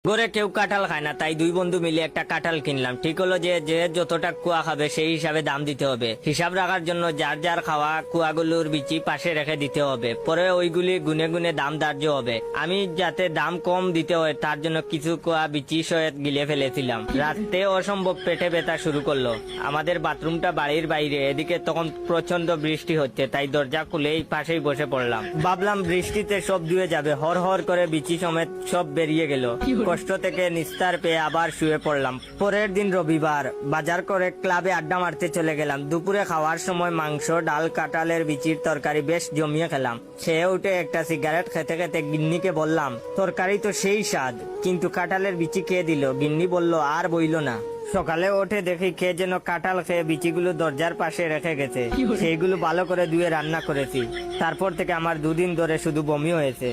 ঘরে কেউ কাঁঠাল খায় না, তাই দুই বন্ধু মিলে একটা কাঁঠাল কিনলাম। ঠিক হলো যে যে যতটা কুয়া খাবে সেই হিসাবে দাম দিতে হবে। হিসাব রাখার জন্য যার যার খাওয়া কুয়াগুলোর বিচি পাশে রেখে দিতে হবে। পরে ওইগুলি গুনে গুনে দাম ধার্য হবে। আমি যাতে দাম কম দিতে হয় তার জন্য কিছু কুয়া বিচি সয়েত গিলে ফেলেছিলাম। রাতে অসম্ভব পেটে ব্যথা শুরু করলো। আমাদের বাথরুমটা বাড়ির বাইরে, এদিকে তখন প্রচন্ড বৃষ্টি হচ্ছে, তাই দরজা খুলেই পাশেই বসে পড়লাম। ভাবলাম বৃষ্টিতে সব ধুয়ে যাবে, হর হর করে বিচি সমেত সব বেরিয়ে গেল। কষ্ট থেকে নিস্তার পেয়ে আবার শুয়ে পড়লাম। পরের দিন রবিবার, বাজার করে ক্লাবে আড্ডা মারতে চলে গেলাম। দুপুরে খাওয়ার সময় মাংস, ডাল, কাঁঠালের বিচির তরকারি বেশ জমিয়ে খেলাম। খেয়ে উঠে একটা সিগারেট খেতে খেতে গিন্নিকে বললাম, তরকারি তো সেই স্বাদ, কিন্তু কাঁঠালের বিচি খেয়ে দিল। গিন্নি বলল, আর বইল না। সকালে উঠে দেখি কে যেন কাঁঠাল খেয়ে বিচিগুলো দরজার পাশে রেখে গেছে। সেইগুলো ভালো করে ধুয়ে রান্না করেছি। তারপর থেকে আমার দুদিন ধরে শুধু বমি হয়েছে।